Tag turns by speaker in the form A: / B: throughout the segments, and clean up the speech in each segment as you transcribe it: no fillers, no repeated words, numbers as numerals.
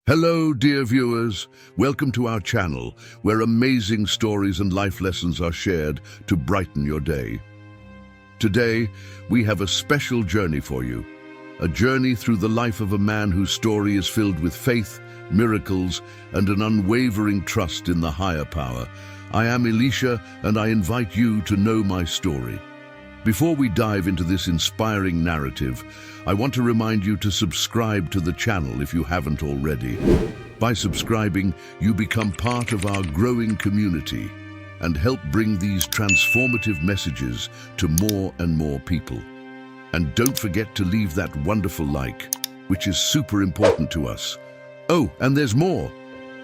A: Hello, dear viewers. Welcome to our channel, where amazing stories and life lessons are shared to brighten your day. Today, we have a special journey for you. A journey through the life of a man whose story is filled with faith, miracles, and an unwavering trust in the higher power. I am Elisha, and I invite you to know my story. Before we dive into this inspiring narrative, I want to remind you to subscribe to the channel if you haven't already. By subscribing, you become part of our growing community and help bring these transformative messages to more and more people. And don't forget to leave that wonderful like, which is super important to us. Oh, and there's more.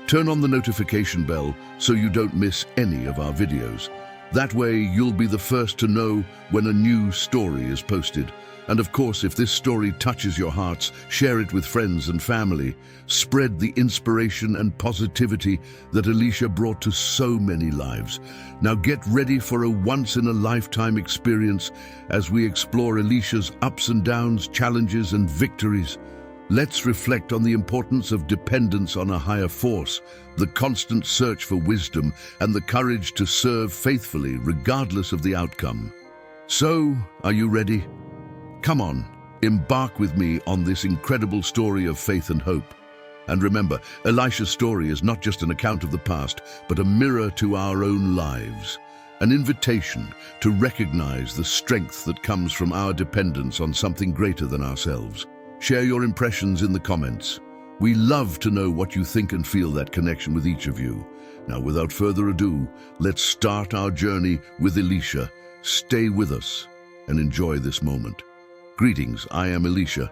A: Turn on the notification bell so you don't miss any of our videos. That way, you'll be the first to know when a new story is posted. And of course, if this story touches your hearts, share it with friends and family. Spread the inspiration and positivity that Elisha brought to so many lives. Now get ready for a once-in-a-lifetime experience as we explore Elisha's ups and downs, challenges and victories. Let's reflect on the importance of dependence on a higher force, the constant search for wisdom, and the courage to serve faithfully regardless of the outcome. So, are you ready? Come on, embark with me on this incredible story of faith and hope. And remember, Elisha's story is not just an account of the past, but a mirror to our own lives. An invitation to recognize the strength that comes from our dependence on something greater than ourselves. Share your impressions in the comments. We love to know what you think and feel that connection with each of you. Now, without further ado, let's start our journey with Elisha. Stay with us and enjoy this moment. Greetings, I am Elisha.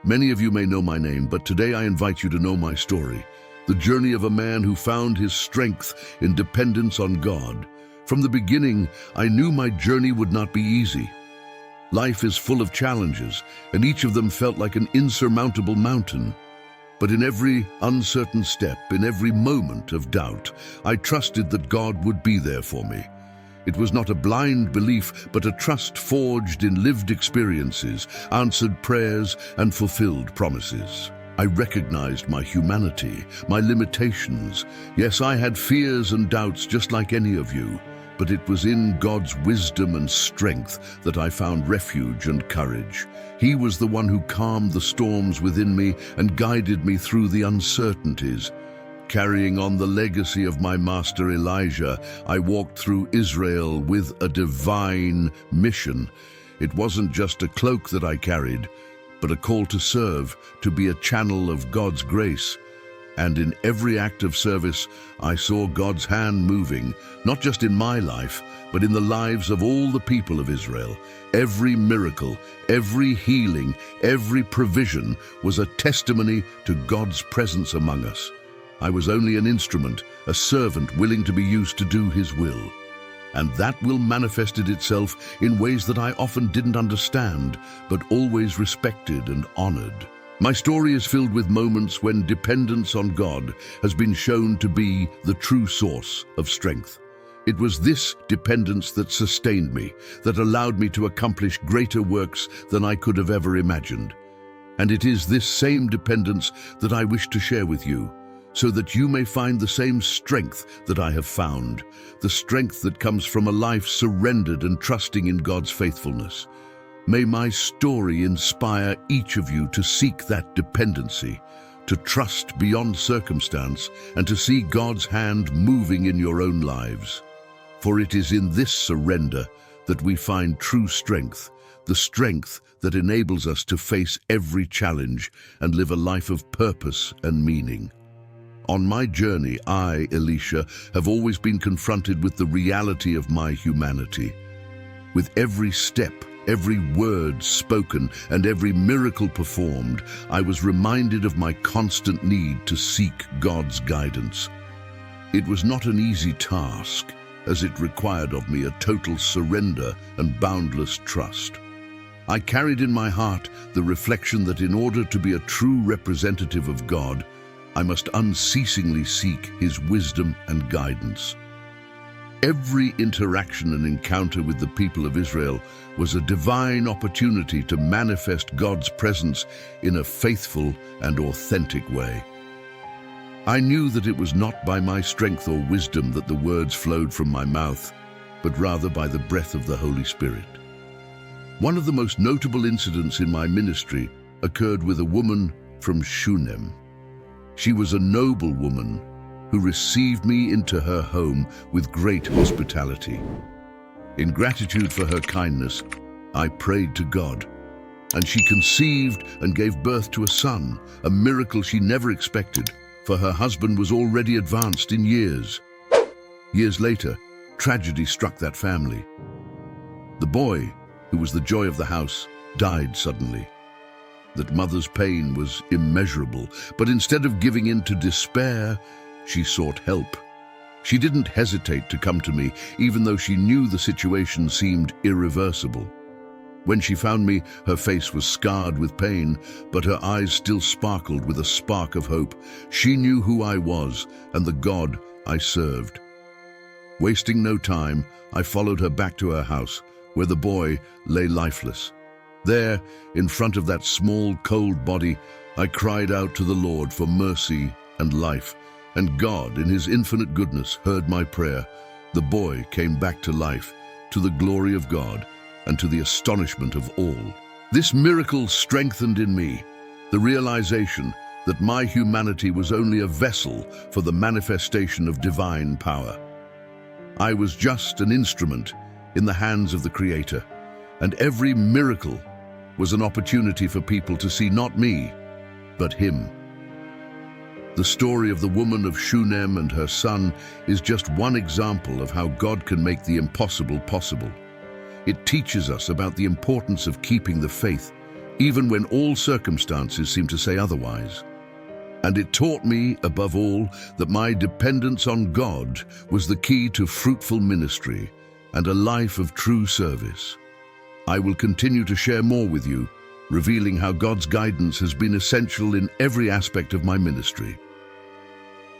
A: Many of you may know my name, but today I invite you to know my story. The journey of a man who found his strength in dependence on God. From the beginning, I knew my journey would not be easy. Life is full of challenges, and each of them felt like an insurmountable mountain. But in every uncertain step, in every moment of doubt, I trusted that God would be there for me. It was not a blind belief, but a trust forged in lived experiences, answered prayers, and fulfilled promises. I recognized my humanity, my limitations. Yes, I had fears and doubts just like any of you. But it was in God's wisdom and strength that I found refuge and courage. He was the one who calmed the storms within me and guided me through the uncertainties. Carrying on the legacy of my master Elijah, I walked through Israel with a divine mission. It wasn't just a cloak that I carried, but a call to serve, to be a channel of God's grace. And in every act of service, I saw God's hand moving, not just in my life, but in the lives of all the people of Israel. Every miracle, every healing, every provision was a testimony to God's presence among us. I was only an instrument, a servant willing to be used to do His will. And that will manifested itself in ways that I often didn't understand, but always respected and honored. My story is filled with moments when dependence on God has been shown to be the true source of strength. It was this dependence that sustained me, that allowed me to accomplish greater works than I could have ever imagined. And it is this same dependence that I wish to share with you, so that you may find the same strength that I have found, the strength that comes from a life surrendered and trusting in God's faithfulness. May my story inspire each of you to seek that dependency, to trust beyond circumstance, and to see God's hand moving in your own lives. For it is in this surrender that we find true strength, the strength that enables us to face every challenge and live a life of purpose and meaning. On my journey, I, Elisha, have always been confronted with the reality of my humanity. With every step, every word spoken, and every miracle performed, I was reminded of my constant need to seek God's guidance. It was not an easy task, as it required of me a total surrender and boundless trust. I carried in my heart the reflection that in order to be a true representative of God, I must unceasingly seek His wisdom and guidance. Every interaction and encounter with the people of Israel was a divine opportunity to manifest God's presence in a faithful and authentic way. I knew that it was not by my strength or wisdom that the words flowed from my mouth, but rather by the breath of the Holy Spirit. One of the most notable incidents in my ministry occurred with a woman from Shunem. She was a noble woman who received me into her home with great hospitality. In gratitude for her kindness, I prayed to God, and she conceived and gave birth to a son, a miracle she never expected, for her husband was already advanced in years. Years later, tragedy struck that family. The boy, who was the joy of the house, died suddenly. That mother's pain was immeasurable, but instead of giving in to despair, she sought help. She didn't hesitate to come to me, even though she knew the situation seemed irreversible. When she found me, her face was scarred with pain, but her eyes still sparkled with a spark of hope. She knew who I was and the God I served. Wasting no time, I followed her back to her house, where the boy lay lifeless. There, in front of that small, cold body, I cried out to the Lord for mercy and life, and God, in His infinite goodness, heard my prayer. The boy came back to life, to the glory of God, and to the astonishment of all. This miracle strengthened in me the realization that my humanity was only a vessel for the manifestation of divine power. I was just an instrument in the hands of the Creator, and every miracle was an opportunity for people to see not me, but Him. The story of the woman of Shunem and her son is just one example of how God can make the impossible possible. It teaches us about the importance of keeping the faith, even when all circumstances seem to say otherwise. And it taught me, above all, that my dependence on God was the key to fruitful ministry and a life of true service. I will continue to share more with you, revealing how God's guidance has been essential in every aspect of my ministry.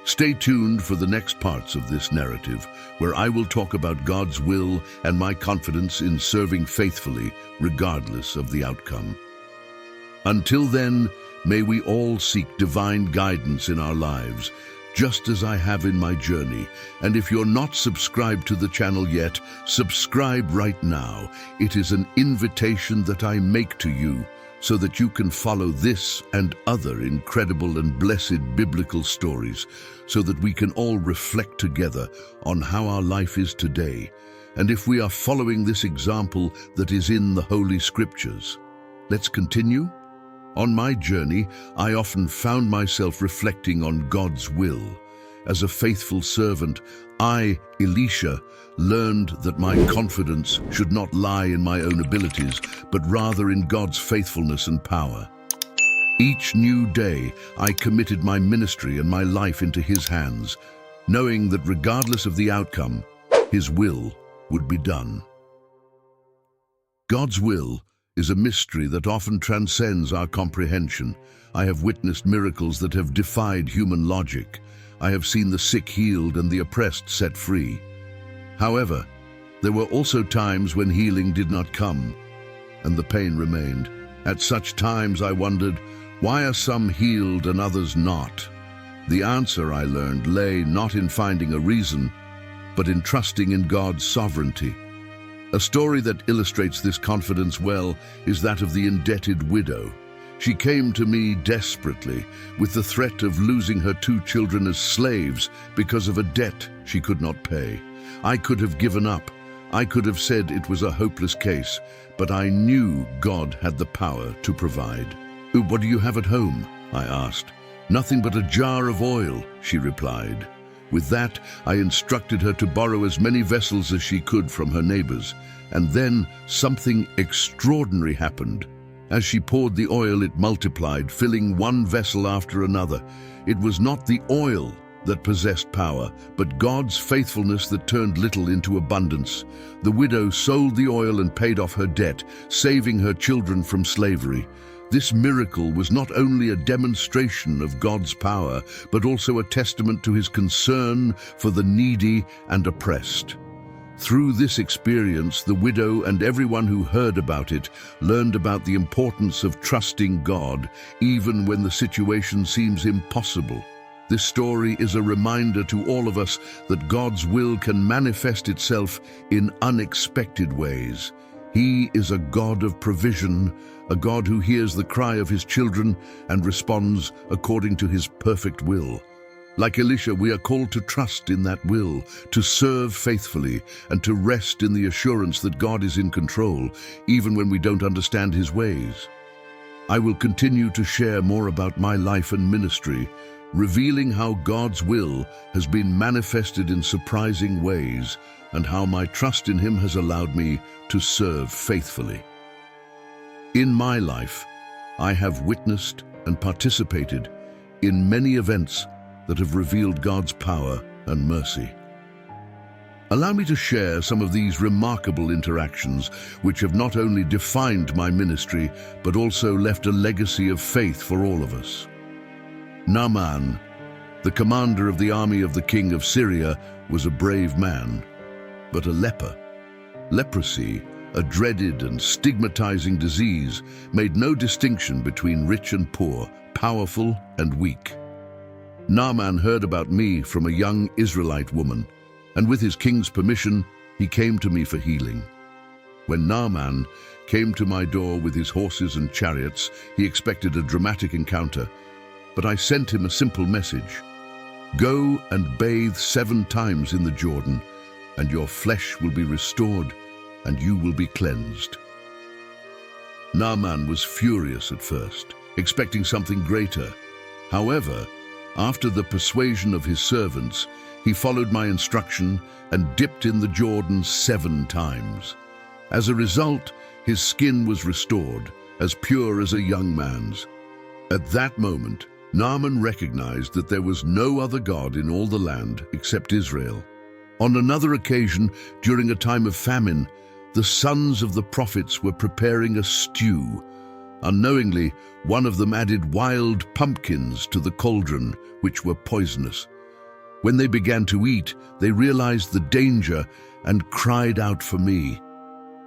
A: Stay tuned for the next parts of this narrative, where I will talk about God's will and my confidence in serving faithfully, regardless of the outcome. Until then, may we all seek divine guidance in our lives, just as I have in my journey. And if you're not subscribed to the channel yet, subscribe right now. It is an invitation that I make to you so that you can follow this and other incredible and blessed biblical stories, so that we can all reflect together on how our life is today, and if we are following this example that is in the Holy Scriptures. Let's continue. On my journey, I often found myself reflecting on God's will. As a faithful servant, I, Elisha, learned that my confidence should not lie in my own abilities, but rather in God's faithfulness and power. Each new day, I committed my ministry and my life into His hands, knowing that regardless of the outcome, His will would be done. God's will is a mystery that often transcends our comprehension. I have witnessed miracles that have defied human logic. I have seen the sick healed and the oppressed set free. However, there were also times when healing did not come, and the pain remained. At such times I wondered, why are some healed and others not? The answer, I learned, lay not in finding a reason, but in trusting in God's sovereignty. A story that illustrates this confidence well is that of the indebted widow. She came to me desperately, with the threat of losing her 2 children as slaves because of a debt she could not pay. I could have given up. I could have said it was a hopeless case, but I knew God had the power to provide. "What do you have at home?" I asked. "Nothing but a jar of oil," she replied. With that, I instructed her to borrow as many vessels as she could from her neighbors. And then something extraordinary happened. As she poured the oil, it multiplied, filling one vessel after another. It was not the oil that possessed power, but God's faithfulness that turned little into abundance. The widow sold the oil and paid off her debt, saving her children from slavery. This miracle was not only a demonstration of God's power, but also a testament to His concern for the needy and oppressed. Through this experience, the widow and everyone who heard about it learned about the importance of trusting God, even when the situation seems impossible. This story is a reminder to all of us that God's will can manifest itself in unexpected ways. He is a God of provision, a God who hears the cry of his children and responds according to his perfect will. Like Elisha, we are called to trust in that will, to serve faithfully, and to rest in the assurance that God is in control, even when we don't understand his ways. I will continue to share more about my life and ministry, revealing how God's will has been manifested in surprising ways and how my trust in him has allowed me to serve faithfully. In my life, I have witnessed and participated in many events that have revealed God's power and mercy. Allow me to share some of these remarkable interactions which have not only defined my ministry, but also left a legacy of faith for all of us. Naaman, the commander of the army of the king of Syria, was a brave man, but a leper. Leprosy, a dreaded and stigmatizing disease, made no distinction between rich and poor, powerful and weak. Naaman heard about me from a young Israelite woman, and with his king's permission, he came to me for healing. When Naaman came to my door with his horses and chariots, he expected a dramatic encounter, but I sent him a simple message. Go and bathe 7 times in the Jordan, and your flesh will be restored, and you will be cleansed. Naaman was furious at first, expecting something greater. However, after the persuasion of his servants, he followed my instruction and dipped in the Jordan 7 times. As a result, his skin was restored, as pure as a young man's. At that moment, Naaman recognized that there was no other God in all the land except Israel. On another occasion, during a time of famine, the sons of the prophets were preparing a stew. Unknowingly, one of them added wild pumpkins to the cauldron, which were poisonous. When they began to eat, they realized the danger and cried out for me.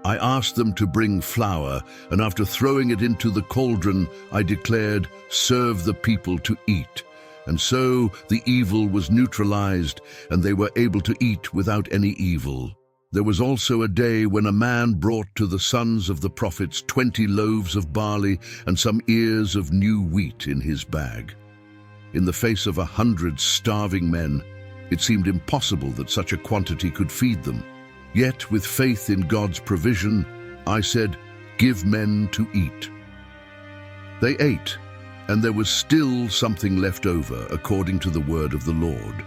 A: I asked them to bring flour, and after throwing it into the cauldron, I declared, "Serve the people to eat." And so the evil was neutralized, and they were able to eat without any evil. There was also a day when a man brought to the sons of the prophets 20 loaves of barley and some ears of new wheat in his bag. In the face of 100 starving men, it seemed impossible that such a quantity could feed them. Yet, with faith in God's provision, I said, "Give men to eat." They ate, and there was still something left over, according to the word of the Lord.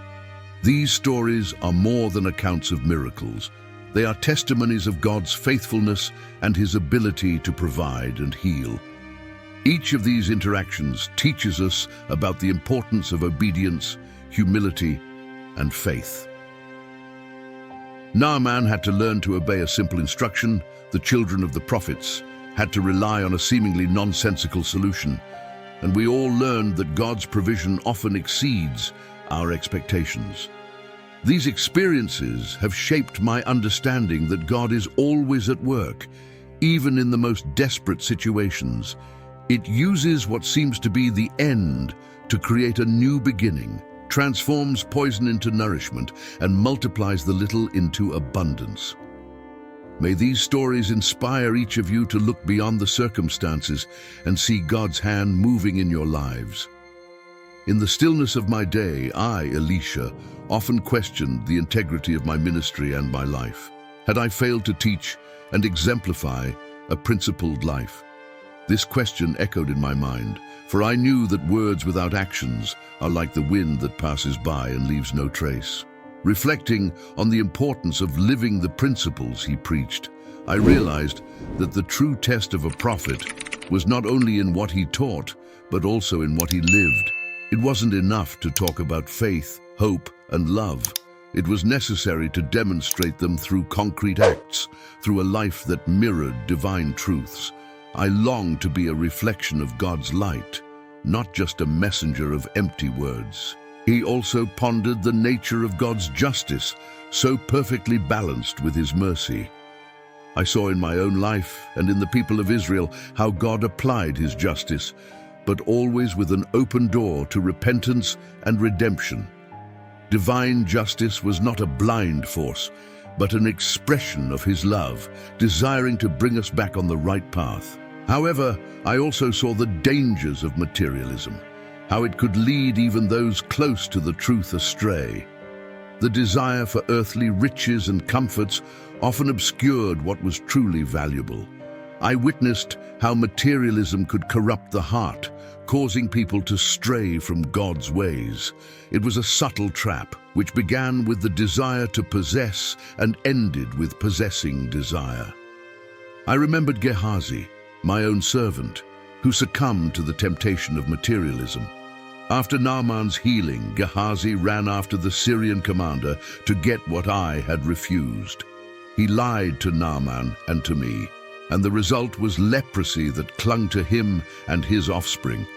A: These stories are more than accounts of miracles. They are testimonies of God's faithfulness and his ability to provide and heal. Each of these interactions teaches us about the importance of obedience, humility, and faith. Naaman had to learn to obey a simple instruction. The children of the prophets had to rely on a seemingly nonsensical solution. And we all learned that God's provision often exceeds our expectations. These experiences have shaped my understanding that God is always at work, even in the most desperate situations. It uses what seems to be the end to create a new beginning, transforms poison into nourishment, and multiplies the little into abundance. May these stories inspire each of you to look beyond the circumstances and see God's hand moving in your lives. In the stillness of my day, I, Elisha, often questioned the integrity of my ministry and my life. Had I failed to teach and exemplify a principled life? This question echoed in my mind, for I knew that words without actions are like the wind that passes by and leaves no trace. Reflecting on the importance of living the principles he preached, I realized that the true test of a prophet was not only in what he taught, but also in what he lived. It wasn't enough to talk about faith, hope, and love. It was necessary to demonstrate them through concrete acts, through a life that mirrored divine truths. I longed to be a reflection of God's light, not just a messenger of empty words. He also pondered the nature of God's justice, so perfectly balanced with his mercy. I saw in my own life and in the people of Israel how God applied his justice, but always with an open door to repentance and redemption. Divine justice was not a blind force, but an expression of his love, desiring to bring us back on the right path. However, I also saw the dangers of materialism, how it could lead even those close to the truth astray. The desire for earthly riches and comforts often obscured what was truly valuable. I witnessed how materialism could corrupt the heart, causing people to stray from God's ways. It was a subtle trap, which began with the desire to possess and ended with possessing desire. I remembered Gehazi, my own servant, who succumbed to the temptation of materialism. After Naaman's healing, Gehazi ran after the Syrian commander to get what I had refused. He lied to Naaman and to me, and the result was leprosy that clung to him and his offspring.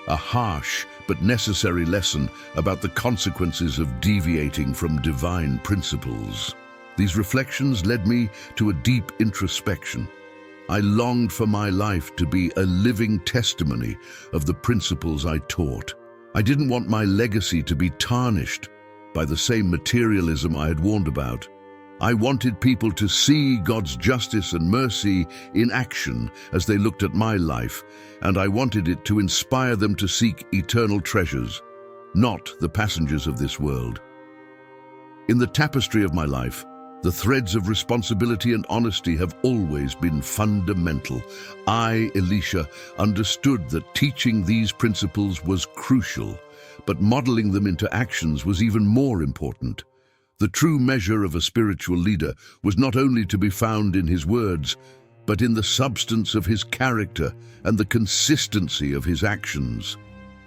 A: A harsh but necessary lesson about the consequences of deviating from divine principles. These reflections led me to a deep introspection. I longed for my life to be a living testimony of the principles I taught. I didn't want my legacy to be tarnished by the same materialism I had warned about. I wanted people to see God's justice and mercy in action as they looked at my life, and I wanted it to inspire them to seek eternal treasures, not the passengers of this world. In the tapestry of my life, the threads of responsibility and honesty have always been fundamental. I, Elisha, understood that teaching these principles was crucial, but modeling them into actions was even more important. The true measure of a spiritual leader was not only to be found in his words, but in the substance of his character and the consistency of his actions.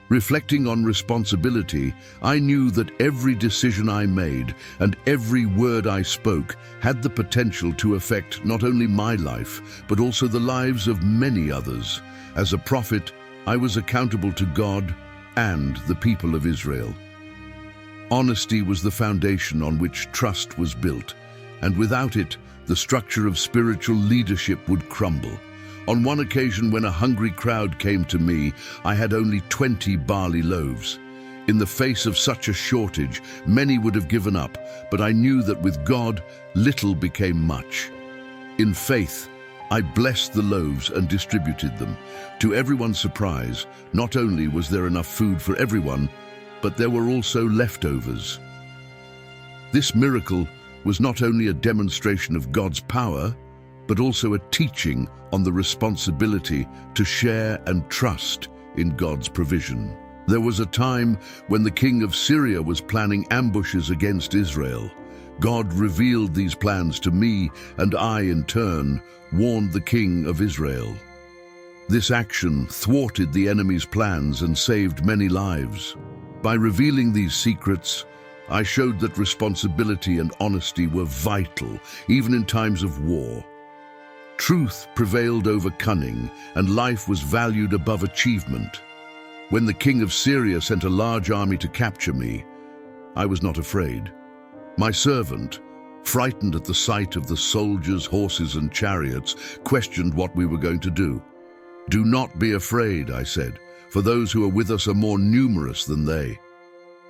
A: Reflecting on responsibility, I knew that every decision I made and every word I spoke had the potential to affect not only my life, but also the lives of many others. As a prophet, I was accountable to God and the people of Israel. Honesty was the foundation on which trust was built, and without it, the structure of spiritual leadership would crumble. On one occasion when a hungry crowd came to me, I had only 20 barley loaves. In the face of such a shortage, many would have given up, but I knew that with God, little became much. In faith, I blessed the loaves and distributed them. To everyone's surprise, not only was there enough food for everyone, but there were also leftovers. This miracle was not only a demonstration of God's power, but also a teaching on the responsibility to share and trust in God's provision. There was a time when the king of Syria was planning ambushes against Israel. God revealed these plans to me, and I, in turn, warned the king of Israel. This action thwarted the enemy's plans and saved many lives. By revealing these secrets, I showed that responsibility and honesty were vital, even in times of war. Truth prevailed over cunning, and life was valued above achievement. When the king of Syria sent a large army to capture me, I was not afraid. My servant, frightened at the sight of the soldiers, horses, and chariots, questioned what we were going to do. "Do not be afraid," I said, "for those who are with us are more numerous than they."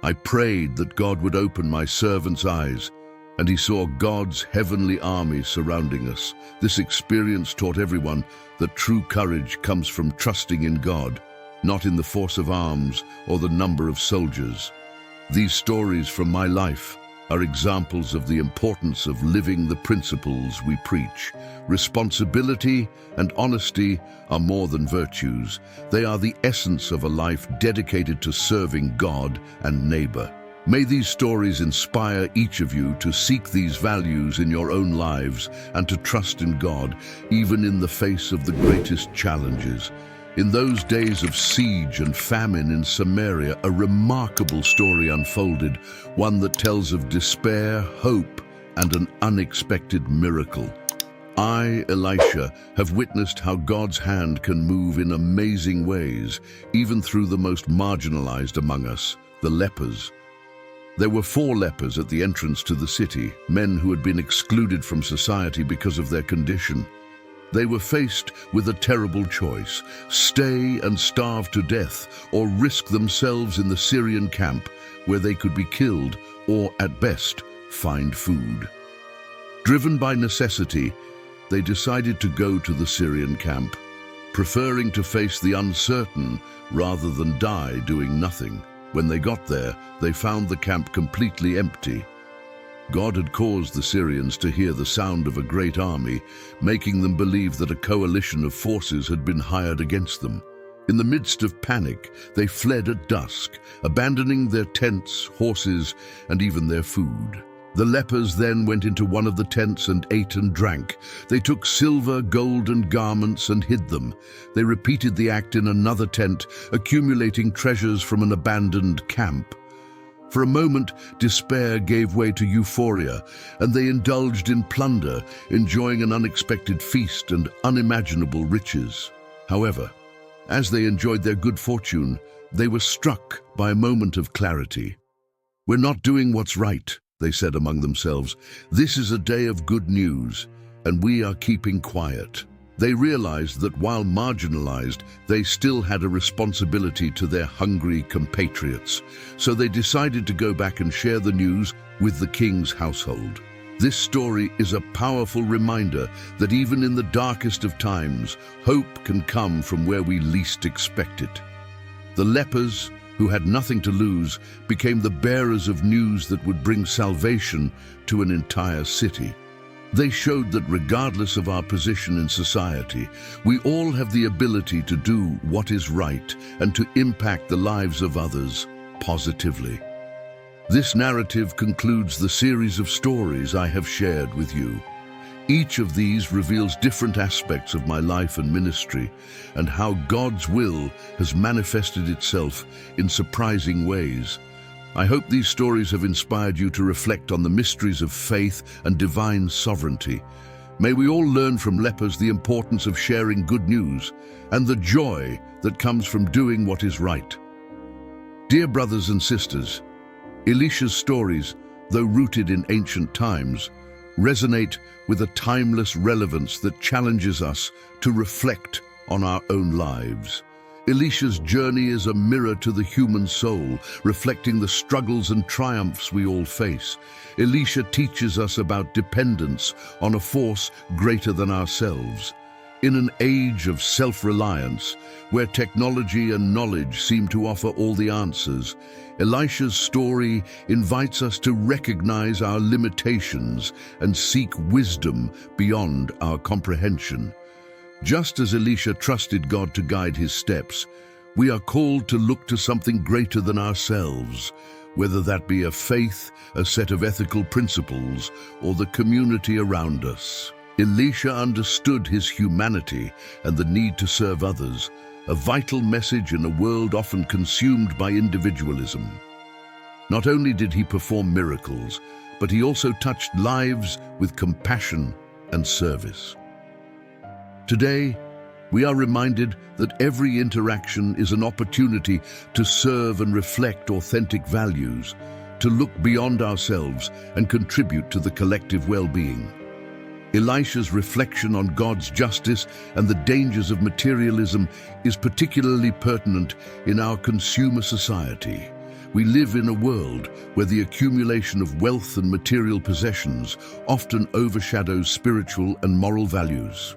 A: I prayed that God would open my servant's eyes, and he saw God's heavenly army surrounding us. This experience taught everyone that true courage comes from trusting in God, not in the force of arms or the number of soldiers. These stories from my life are examples of the importance of living the principles we preach. Responsibility and honesty are more than virtues. They are the essence of a life dedicated to serving God and neighbor. May these stories inspire each of you to seek these values in your own lives and to trust in God, even in the face of the greatest challenges. In those days of siege and famine in Samaria, a remarkable story unfolded, one that tells of despair, hope, and an unexpected miracle. I, Elisha, have witnessed how God's hand can move in amazing ways, even through the most marginalized among us, the lepers. There were 4 lepers at the entrance to the city, men who had been excluded from society because of their condition. They were faced with a terrible choice: stay and starve to death, or risk themselves in the Syrian camp where they could be killed or, at best, find food. Driven by necessity, they decided to go to the Syrian camp, preferring to face the uncertain rather than die doing nothing. When they got there, they found the camp completely empty. God had caused the Syrians to hear the sound of a great army, making them believe that a coalition of forces had been hired against them. In the midst of panic, they fled at dusk, abandoning their tents, horses, and even their food. The lepers then went into one of the tents and ate and drank. They took silver, gold, and garments and hid them. They repeated the act in another tent, accumulating treasures from an abandoned camp. For a moment, despair gave way to euphoria, and they indulged in plunder, enjoying an unexpected feast and unimaginable riches. However, as they enjoyed their good fortune, they were struck by a moment of clarity. "We're not doing what's right," they said among themselves. "This is a day of good news, and we are keeping quiet." They realized that while marginalized, they still had a responsibility to their hungry compatriots, so they decided to go back and share the news with the king's household. This story is a powerful reminder that even in the darkest of times, hope can come from where we least expect it. The lepers, who had nothing to lose, became the bearers of news that would bring salvation to an entire city. They showed that regardless of our position in society, we all have the ability to do what is right and to impact the lives of others positively. This narrative concludes the series of stories I have shared with you. Each of these reveals different aspects of my life and ministry, and how God's will has manifested itself in surprising ways. I hope these stories have inspired you to reflect on the mysteries of faith and divine sovereignty. May we all learn from lepers the importance of sharing good news and the joy that comes from doing what is right. Dear brothers and sisters, Elisha's stories, though rooted in ancient times, resonate with a timeless relevance that challenges us to reflect on our own lives. Elisha's journey is a mirror to the human soul, reflecting the struggles and triumphs we all face. Elisha teaches us about dependence on a force greater than ourselves. In an age of self-reliance, where technology and knowledge seem to offer all the answers, Elisha's story invites us to recognize our limitations and seek wisdom beyond our comprehension. Just as Elisha trusted God to guide his steps, we are called to look to something greater than ourselves, whether that be a faith, a set of ethical principles, or the community around us. Elisha understood his humanity and the need to serve others, a vital message in a world often consumed by individualism. Not only did he perform miracles, but he also touched lives with compassion and service. Today, we are reminded that every interaction is an opportunity to serve and reflect authentic values, to look beyond ourselves and contribute to the collective well-being. Elisha's reflection on God's justice and the dangers of materialism is particularly pertinent in our consumer society. We live in a world where the accumulation of wealth and material possessions often overshadows spiritual and moral values.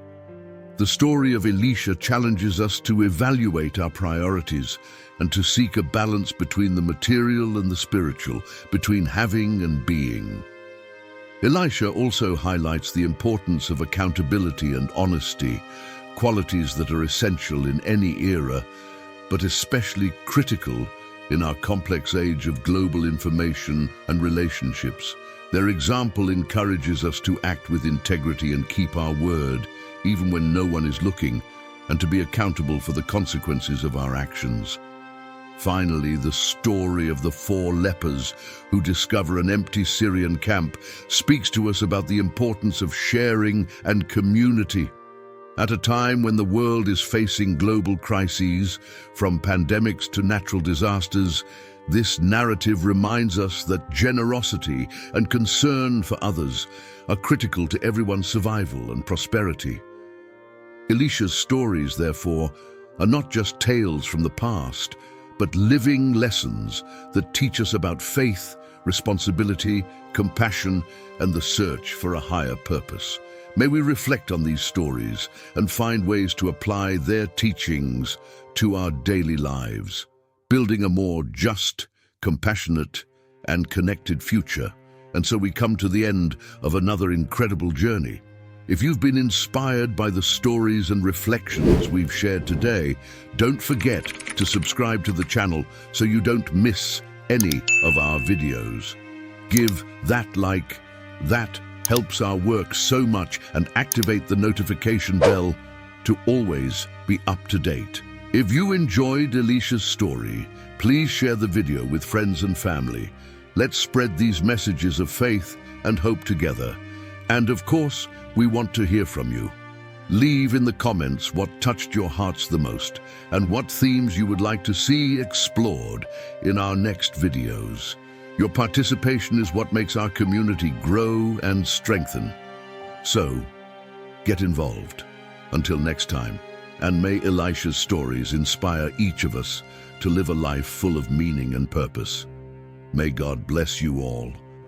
A: The story of Elisha challenges us to evaluate our priorities and to seek a balance between the material and the spiritual, between having and being. Elisha also highlights the importance of accountability and honesty, qualities that are essential in any era, but especially critical in our complex age of global information and relationships. Their example encourages us to act with integrity and keep our word, even when no one is looking, and to be accountable for the consequences of our actions. Finally, the story of the 4 lepers who discover an empty Syrian camp speaks to us about the importance of sharing and community. At a time when the world is facing global crises, from pandemics to natural disasters, this narrative reminds us that generosity and concern for others are critical to everyone's survival and prosperity. Elisha's stories, therefore, are not just tales from the past, but living lessons that teach us about faith, responsibility, compassion, and the search for a higher purpose. May we reflect on these stories and find ways to apply their teachings to our daily lives, building a more just, compassionate, and connected future. And so we come to the end of another incredible journey. If you've been inspired by the stories and reflections we've shared today, don't forget to subscribe to the channel so you don't miss any of our videos. Give that like, that helps our work so much, and activate the notification bell to always be up to date. If you enjoyed Elisha's story, please share the video with friends and family. Let's spread these messages of faith and hope together. And of course, we want to hear from you. Leave in the comments what touched your hearts the most and what themes you would like to see explored in our next videos. Your participation is what makes our community grow and strengthen. So, get involved. Until next time, and may Elisha's stories inspire each of us to live a life full of meaning and purpose. May God bless you all.